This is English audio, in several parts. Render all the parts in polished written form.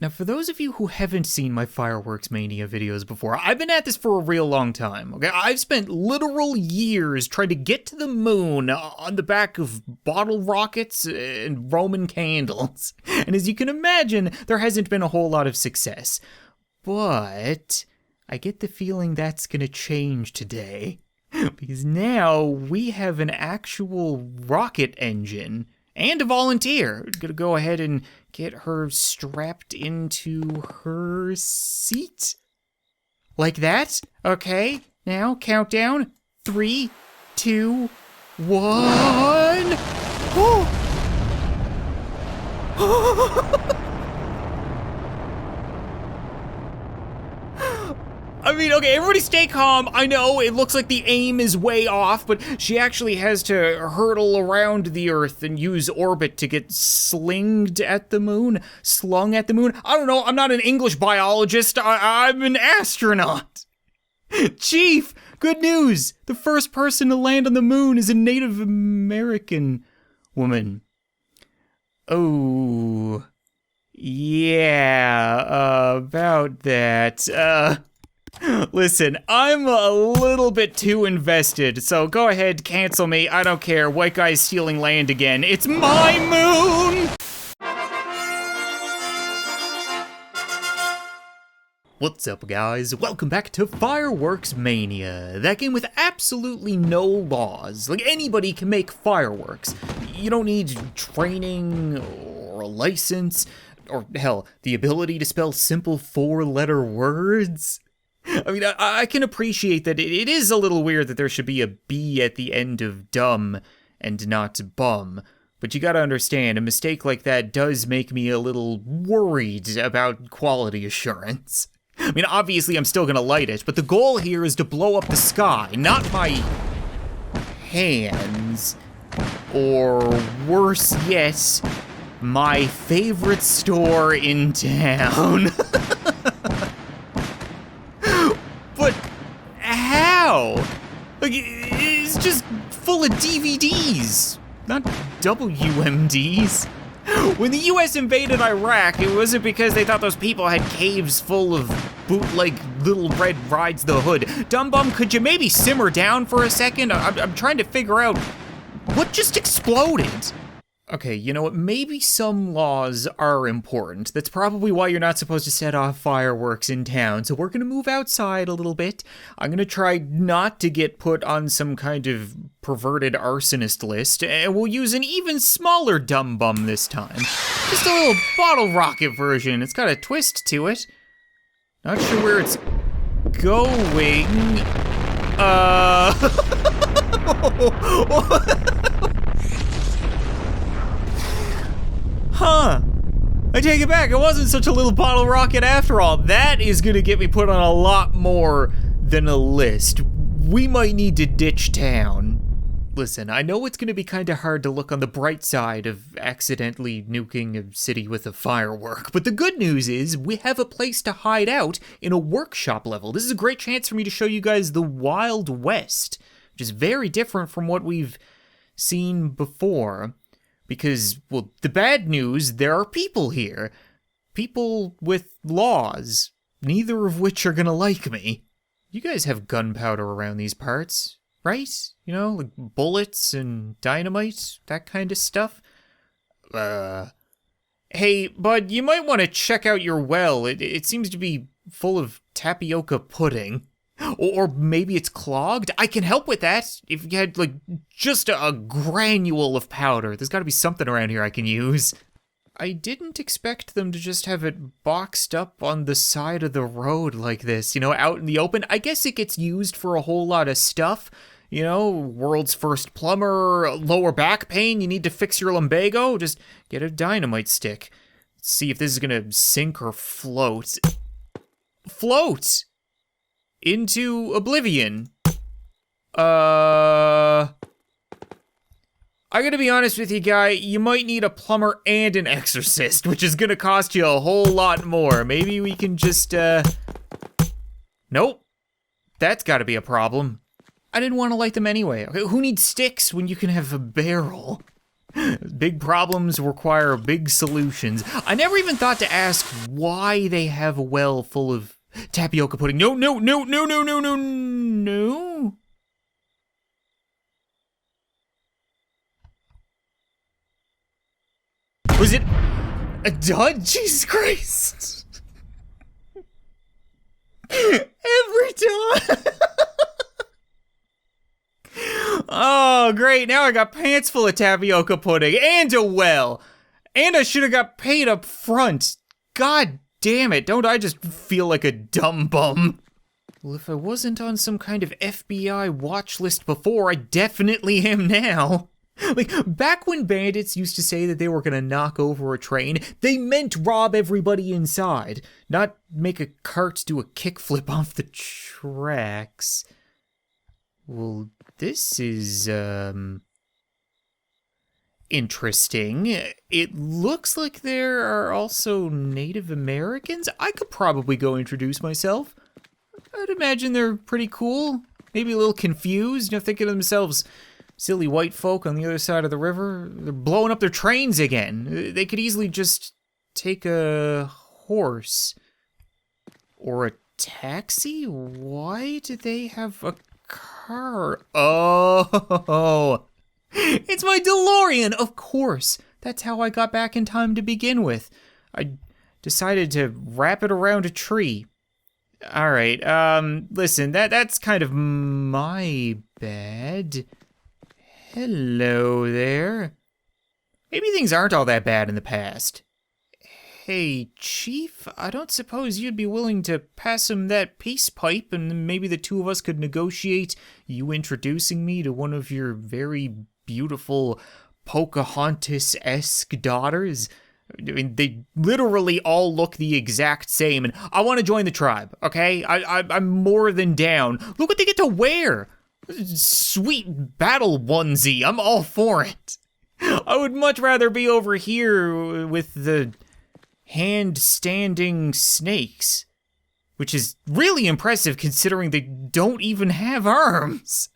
Now, for those of you who haven't seen my Fireworks Mania videos before, I've been at this for a real long time, okay? I've spent literal years trying to get to the moon on the back of bottle rockets and Roman candles. And as you can imagine, there hasn't been a whole lot of success. But I get the feeling that's gonna change today. Because now we have an actual rocket engine and a volunteer. Gonna go ahead and get her strapped into her seat. Like that? Okay, now countdown. 3, 2, 1. Oh! I mean, okay, everybody stay calm. I know it looks like the aim is way off, but she actually has to hurtle around the Earth and use orbit to get slung at the moon. I don't know, I'm not an English biologist. I'm an astronaut. Chief, good news. The first person to land on the moon is a Native American woman. Oh, yeah, about that. Listen, I'm a little bit too invested, so go ahead, cancel me. I don't care. White guy's stealing land again. It's my moon! What's up, guys? Welcome back to Fireworks Mania, that game with absolutely no laws. Like, anybody can make fireworks. You don't need training or a license, or hell, the ability to spell simple 4-letter words. I mean, I can appreciate that it is a little weird that there should be a B at the end of dumb and not bum. But you gotta understand, a mistake like that does make me a little worried about quality assurance. I mean, obviously I'm still gonna light it, but the goal here is to blow up the sky, not my hands. Or worse yet, my favorite store in town. But how? Like, it's just full of DVDs, not WMDs. When the US invaded Iraq, it wasn't because they thought those people had caves full of bootleg Little Red Rides the Hood. Dumb bum, could you maybe simmer down for a second? I'm trying to figure out what just exploded. Okay, you know what, maybe some laws are important. That's probably why you're not supposed to set off fireworks in town, so we're gonna move outside a little bit. I'm gonna try not to get put on some kind of perverted arsonist list, and we'll use an even smaller dumb bum this time. Just a little bottle rocket version. It's got a twist to it. Not sure where it's going. Huh. I take it back, it wasn't such a little bottle rocket after all. That is gonna get me put on a lot more than a list. We might need to ditch town. Listen, I know it's gonna be kinda hard to look on the bright side of accidentally nuking a city with a firework, but the good news is we have a place to hide out in a workshop level. This is a great chance for me to show you guys the Wild West, which is very different from what we've seen before. Because, well, the bad news, there are people here. People with laws, neither of which are gonna like me. You guys have gunpowder around these parts, right? You know, like bullets and dynamite, that kind of stuff. Hey, bud, you might want to check out your well. It seems to be full of tapioca pudding. Or maybe it's clogged? I can help with that. If you had, like, just a granule of powder. There's gotta be something around here I can use. I didn't expect them to just have it boxed up on the side of the road like this, you know, out in the open. I guess it gets used for a whole lot of stuff. You know, world's first plumber, lower back pain, you need to fix your lumbago? Just get a dynamite stick. See if this is gonna sink or float. Float! Into oblivion. I gotta be honest with you, guy, you might need a plumber and an exorcist, which is gonna cost you a whole lot more. Maybe we can just, Nope. That's gotta be a problem. I didn't want to light them anyway. Okay, who needs sticks when you can have a barrel? Big problems require big solutions. I never even thought to ask why they have a well full of tapioca pudding. No. Was it a dud? Jesus Christ. Every time. Oh, great. Now I got pants full of tapioca pudding and a well. And I should have got paid up front. God damn it. Don't I just feel like a dumb bum? Well, if I wasn't on some kind of FBI watch list before, I definitely am now. Like, back when bandits used to say that they were gonna knock over a train, they meant rob everybody inside, not make a cart do a kickflip off the tracks. Well, this is, interesting. It looks like there are also Native Americans. I could probably go introduce myself. I'd imagine they're pretty cool. Maybe a little confused, thinking to themselves, silly white folk on the other side of the river, they're blowing up their trains again. They could easily just take a horse. Or a taxi? Why do they have a car? Oh, it's my DeLorean, of course. That's how I got back in time to begin with. I decided to wrap it around a tree. All right, listen, that's kind of my bad. Hello there. Maybe things aren't all that bad in the past. Hey, Chief, I don't suppose you'd be willing to pass him that peace pipe and maybe the two of us could negotiate you introducing me to one of your very beautiful Pocahontas-esque daughters? I mean, they literally all look the exact same, and I want to join the tribe, okay? I'm more than down. Look what they get to wear. Sweet battle onesie. I'm all for it. I would much rather be over here with the hand-standing snakes, which is really impressive considering they don't even have arms.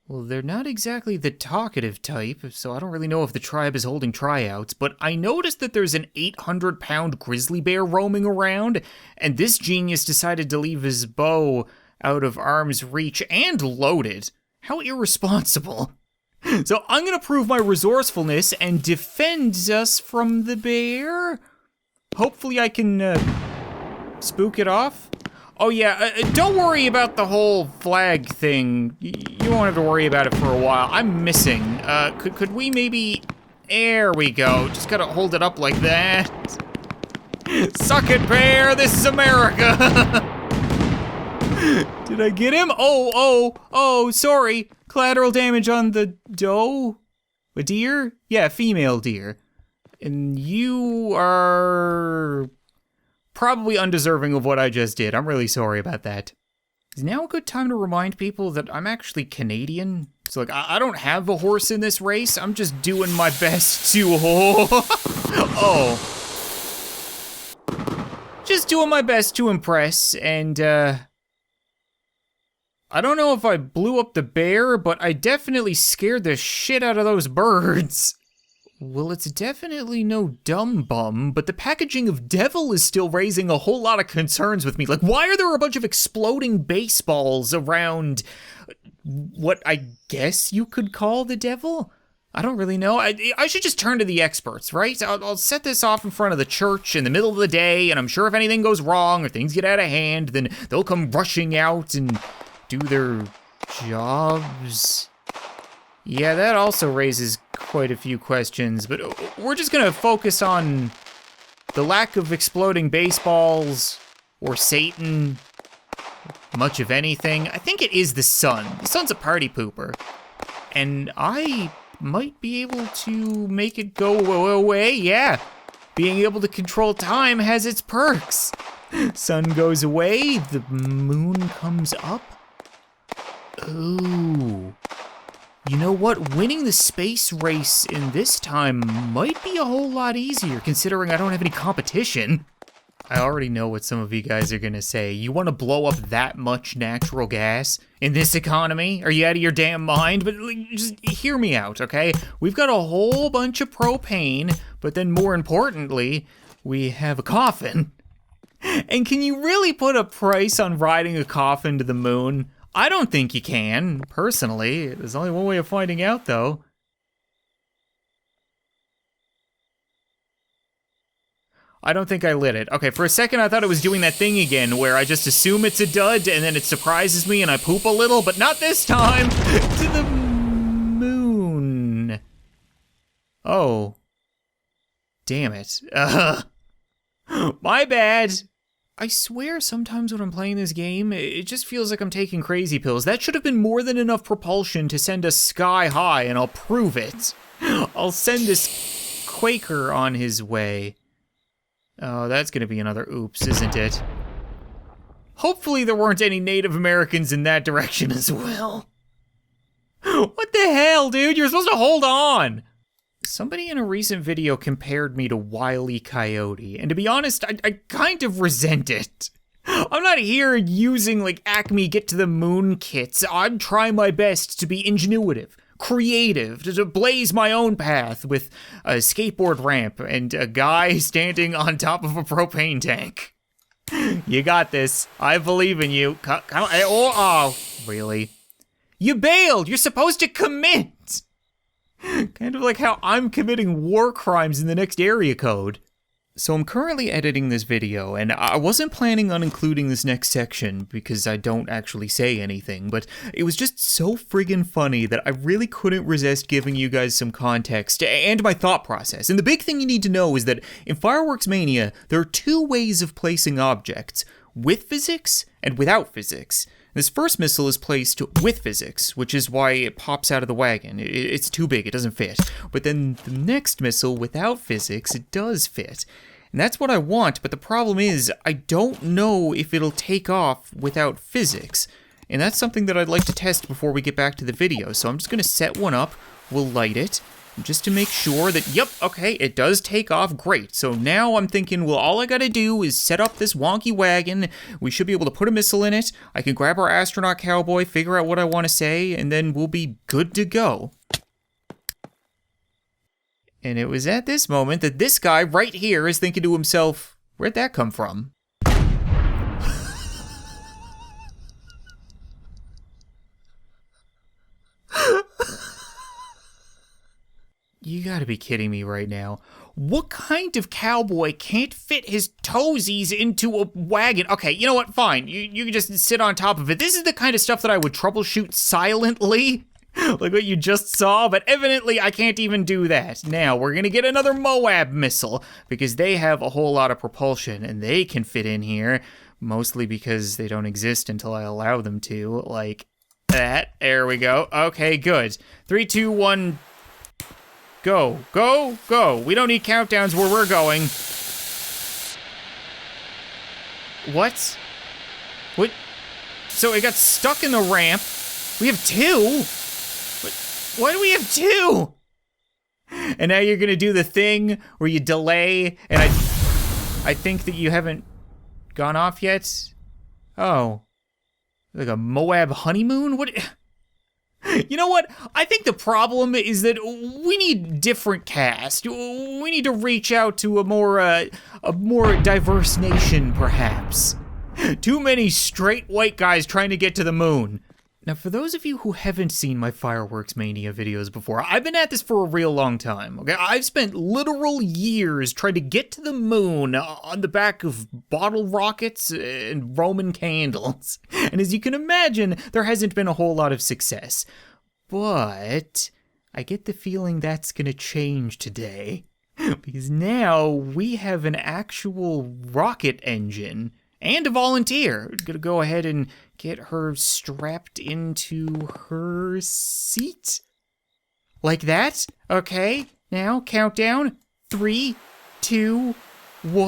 Well, they're not exactly the talkative type, so I don't really know if the tribe is holding tryouts, but I noticed that there's an 800-pound grizzly bear roaming around, and this genius decided to leave his bow out of arm's reach and loaded. How irresponsible. So I'm gonna prove my resourcefulness and defend us from the bear. Hopefully I can spook it off. Oh yeah, don't worry about the whole flag thing. You won't have to worry about it for a while. I'm missing. Could we maybe... There we go. Just gotta hold it up like that. Suck it, bear. This is America. Did I get him? Oh, sorry. Collateral damage on the doe? A deer? Yeah, female deer. And you are probably undeserving of what I just did. I'm really sorry about that. Is now a good time to remind people that I'm actually Canadian? So like, I don't have a horse in this race. I'm just doing my best to, just doing my best to impress, and I don't know if I blew up the bear, but I definitely scared the shit out of those birds. Well, it's definitely no dumb bum, but the packaging of devil is still raising a whole lot of concerns with me. Like, why are there a bunch of exploding baseballs around what I guess you could call the devil? I don't really know. I should just turn to the experts, right? I'll set this off in front of the church in the middle of the day, and I'm sure if anything goes wrong or things get out of hand, then they'll come rushing out and do their jobs. Yeah, that also raises quite a few questions, but we're just gonna focus on the lack of exploding baseballs, or Satan, much of anything. I think it is the sun. The sun's a party pooper, and I might be able to make it go away. Yeah, being able to control time has its perks. Sun goes away, the moon comes up. Ooh. You know what? Winning the space race in this time might be a whole lot easier, considering I don't have any competition. I already know what some of you guys are gonna say. You wanna blow up that much natural gas in this economy? Are you out of your damn mind? But just hear me out, okay? We've got a whole bunch of propane, but then more importantly, we have a coffin. And can you really put a price on riding a coffin to the moon? I don't think you can, personally. There's only one way of finding out, though. I don't think I lit it. Okay, for a second I thought it was doing that thing again where I just assume it's a dud and then it surprises me and I poop a little, but not this time. To the moon. Oh. Damn it. My bad. I swear sometimes when I'm playing this game, it just feels like I'm taking crazy pills. That should have been more than enough propulsion to send us sky high, and I'll prove it. I'll send this Quaker on his way. Oh, that's gonna be another oops, isn't it? Hopefully there weren't any Native Americans in that direction as well. What the hell, dude? You're supposed to hold on. Somebody in a recent video compared me to Wile E. Coyote, and to be honest, I kind of resent it. I'm not here using like Acme Get to the Moon kits. I'm trying my best to be ingenuitive, creative, to blaze my own path with a skateboard ramp and a guy standing on top of a propane tank. You got this. I believe in you. Come on. Oh, really? You bailed. You're supposed to commit. Kind of like how I'm committing war crimes in the next area code. So I'm currently editing this video, and I wasn't planning on including this next section because I don't actually say anything, but it was just so friggin' funny that I really couldn't resist giving you guys some context and my thought process. And the big thing you need to know is that in Fireworks Mania, there are two ways of placing objects, with physics and without physics. This first missile is placed with physics, which is why it pops out of the wagon. It's too big, it doesn't fit. But then the next missile, without physics, it does fit. And that's what I want, but the problem is, I don't know if it'll take off without physics. And that's something that I'd like to test before we get back to the video. So I'm just gonna set one up, we'll light it, just to make sure that, yep, okay, it does take off, great. So now I'm thinking, well, all I gotta do is set up this wonky wagon, we should be able to put a missile in it, I can grab our astronaut cowboy, figure out what I wanna say, and then we'll be good to go. And it was at this moment that this guy right here is thinking to himself, where'd that come from? You gotta be kidding me right now. What kind of cowboy can't fit his toesies into a wagon? Okay, you know what, fine. You can just sit on top of it. This is the kind of stuff that I would troubleshoot silently, like what you just saw, but evidently I can't even do that. Now, we're gonna get another Moab missile, because they have a whole lot of propulsion, and they can fit in here, mostly because they don't exist until I allow them to, like that. There we go. Okay, good. 3, 2, 1... Go, go, go. We don't need countdowns where we're going. What? What? So it got stuck in the ramp. We have two? Why do we have two? And now you're gonna do the thing where you delay, and I think that you haven't gone off yet? Oh. Like a Moab honeymoon? What? You know what? I think the problem is that we need different cast. We need to reach out to a more diverse nation, perhaps. Too many straight white guys trying to get to the moon. Now, for those of you who haven't seen my Fireworks Mania videos before, I've been at this for a real long time, okay? I've spent literal years trying to get to the moon on the back of bottle rockets and Roman candles. And as you can imagine, there hasn't been a whole lot of success. But I get the feeling that's gonna change today. Because now we have an actual rocket engine and a volunteer. Gonna go ahead and get her strapped into her seat. Like that? Okay, now countdown. 3, 2, 1.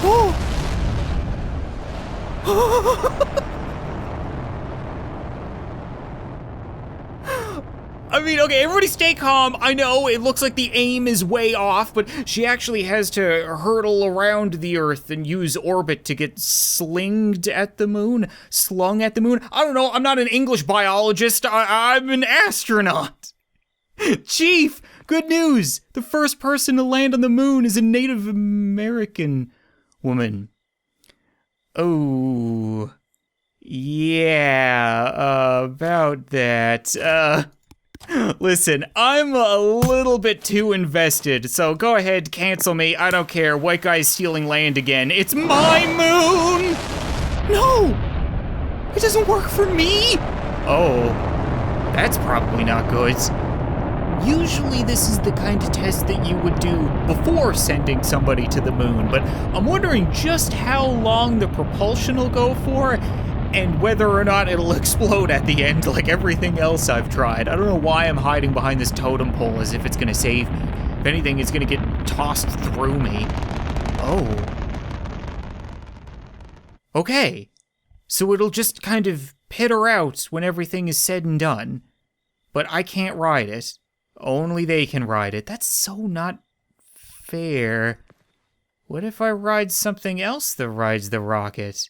Oh! I mean, Okay, everybody stay calm. I know it looks like the aim is way off, but she actually has to hurtle around the Earth and use orbit to get slung at the moon. I don't know, I'm not an English biologist, I'm an astronaut. Chief, good news. The first person to land on the moon is a Native American woman. Oh, yeah, about that. Listen, I'm a little bit too invested, so go ahead, cancel me. I don't care. White guy's stealing land again. It's my moon! No! It doesn't work for me! Oh, that's probably not good. Usually this is the kind of test that you would do before sending somebody to the moon, but I'm wondering just how long the propulsion will go for, and whether or not it'll explode at the end like everything else I've tried. I don't know why I'm hiding behind this totem pole as if it's gonna save me. If anything, it's gonna get tossed through me. Oh. Okay. So it'll just kind of pitter out when everything is said and done. But I can't ride it. Only they can ride it. That's so not fair. What if I ride something else that rides the rocket?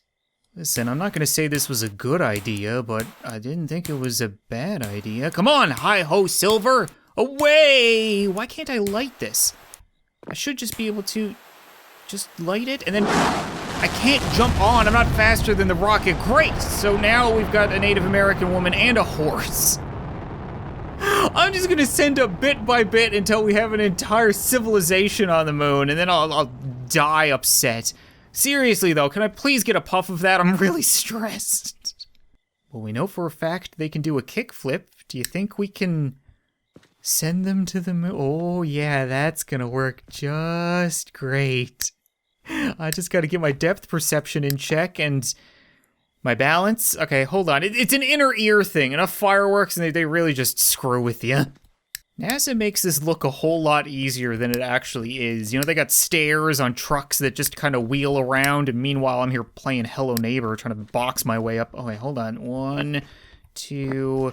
Listen, I'm not gonna say this was a good idea, but I didn't think it was a bad idea. Come on, hi-ho, Silver! Away! Why can't I light this? I should just be able to just light it, and then I can't jump on. I'm not faster than the rocket. Great! So now we've got a Native American woman and a horse. I'm just gonna send up bit by bit until we have an entire civilization on the moon, and then I'll die upset. Seriously though, can I please get a puff of that? I'm really stressed. Well, we know for a fact they can do a kickflip. Do you think we can send them to the moon? Oh yeah, that's gonna work just great. I just gotta get my depth perception in check and my balance. Okay, hold on. It's an inner ear thing. Enough fireworks and they really just screw with you. NASA makes this look a whole lot easier than it actually is. You know, they got stairs on trucks that just kind of wheel around, and meanwhile I'm here playing Hello Neighbor, trying to box my way up. Oh wait, hold on. 1, 2,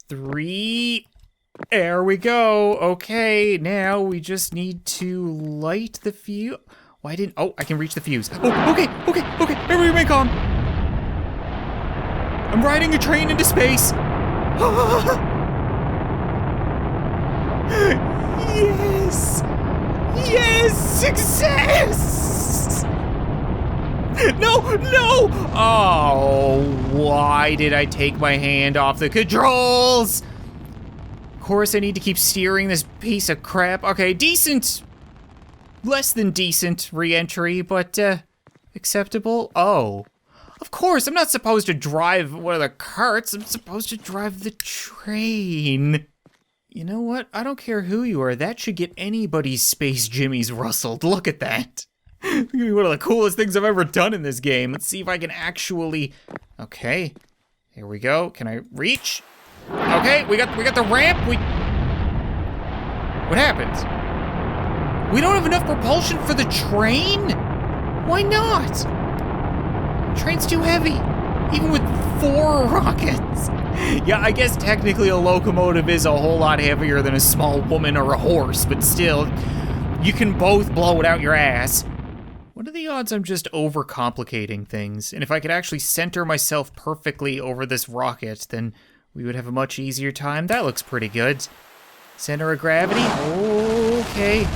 3. There we go. Okay, now we just need to light the fuse. Why didn't, oh, I can reach the fuse. Oh, okay, everybody remain calm. I'm riding a train into space. Yes! Yes! Success! No! Oh, why did I take my hand off the controls? Of course I need to keep steering this piece of crap. Okay, decent. Less than decent re-entry, but acceptable. Oh. Of course, I'm not supposed to drive one of the carts. I'm supposed to drive the train. You know what? I don't care who you are. That should get anybody's space jimmies rustled. Look at that. It's gonna be one of the coolest things I've ever done in this game. Let's see if I can actually... Okay. Here we go. Can I reach? Okay, we got the ramp. What happened? We don't have enough propulsion for the train? Why not? The train's too heavy. Even with 4 rockets. Yeah, I guess technically a locomotive is a whole lot heavier than a small woman or a horse, but still, you can both blow it out your ass. What are the odds I'm just overcomplicating things? And if I could actually center myself perfectly over this rocket, then we would have a much easier time. That looks pretty good. Center of gravity, okay.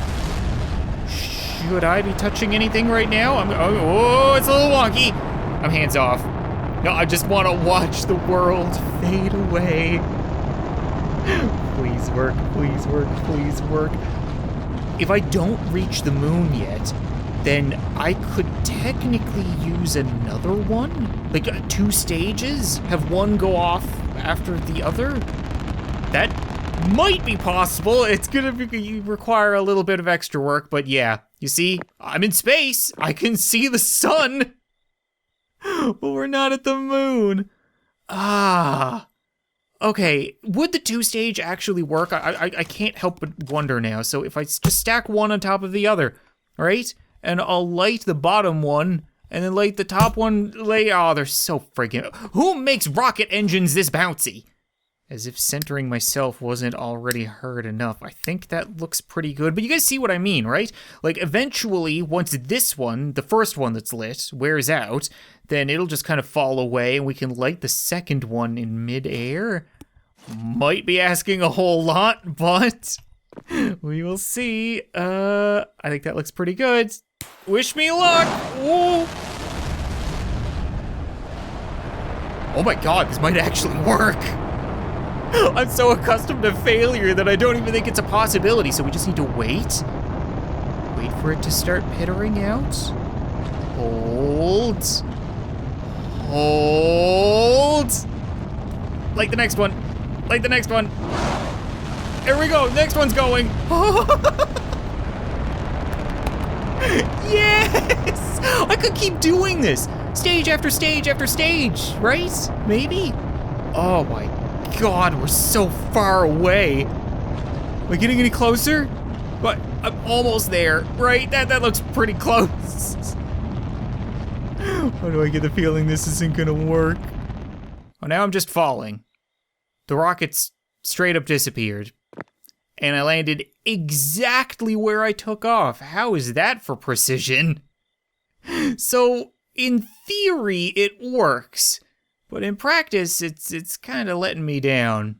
Should I be touching anything right now? Oh, it's a little wonky. I'm hands off. No, I just want to watch the world fade away. Please work, please work, please work. If I don't reach the moon yet, then I could technically use another one? Like 2 stages? Have one go off after the other? That might be possible. It's gonna require a little bit of extra work, but yeah. You see, I'm in space. I can see the sun. But we're not at the moon. Ah. Okay, would the 2-stage actually work? I can't help but wonder now. So if I just stack one on top of the other, right? And I'll light the bottom one, and then light the top one, oh, they're so freaking... Who makes rocket engines this bouncy? As if centering myself wasn't already hard enough. I think that looks pretty good, but you guys see what I mean, right? Like, eventually, once this one, the first one that's lit, wears out, then it'll just kind of fall away, and we can light the second one in midair. Might be asking a whole lot, but we will see. I think that looks pretty good. Wish me luck! Ooh. Oh my god, this might actually work! I'm so accustomed to failure that I don't even think it's a possibility, so we just need to wait. Wait for it to start pittering out. Hold. Hold. Like the next one. Like the next one. Here we go, next one's going. Yes! I could keep doing this. Stage after stage after stage, right? Maybe? Oh my god, we're so far away. Am I getting any closer? But I'm almost there, right? That looks pretty close. Why do I get the feeling this isn't gonna work? Oh, now I'm just falling. The rocket's straight up disappeared. And I landed exactly where I took off. How is that for precision? So, in theory, it works. But in practice, it's kind of letting me down.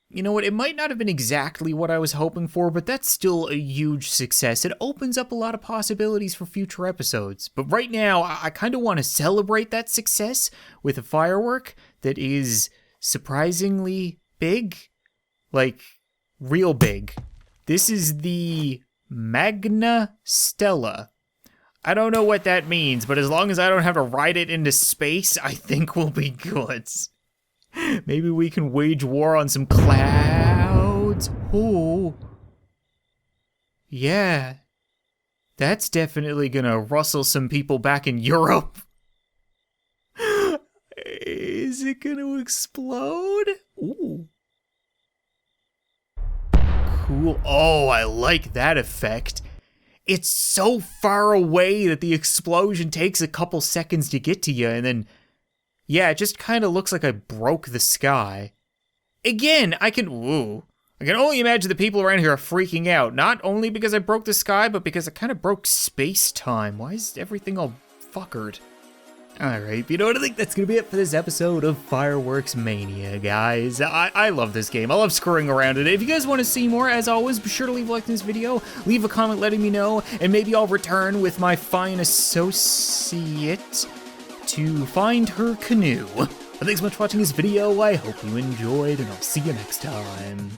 You know what, it might not have been exactly what I was hoping for, but that's still a huge success. It opens up a lot of possibilities for future episodes. But right now, I kind of want to celebrate that success with a firework that is surprisingly big. Like, real big. This is the Magna Stella. I don't know what that means, but as long as I don't have to ride it into space, I think we'll be good. Maybe we can wage war on some clouds. Oh. Yeah. That's definitely gonna rustle some people back in Europe. Is it gonna explode? Ooh. Cool. Oh, I like that effect. It's so far away that the explosion takes a couple seconds to get to you, and then, yeah, it just kind of looks like I broke the sky. Again, I can only imagine the people around here are freaking out, not only because I broke the sky, but because I kind of broke space-time. Why is everything all fuckered? Alright, you know what, I think that's gonna be it for this episode of Fireworks Mania, guys. I love this game. I love screwing around in it. If you guys want to see more, as always, be sure to leave a like in this video, leave a comment letting me know, and maybe I'll return with my fine associate to find her canoe. But thanks so much for watching this video. I hope you enjoyed, and I'll see you next time.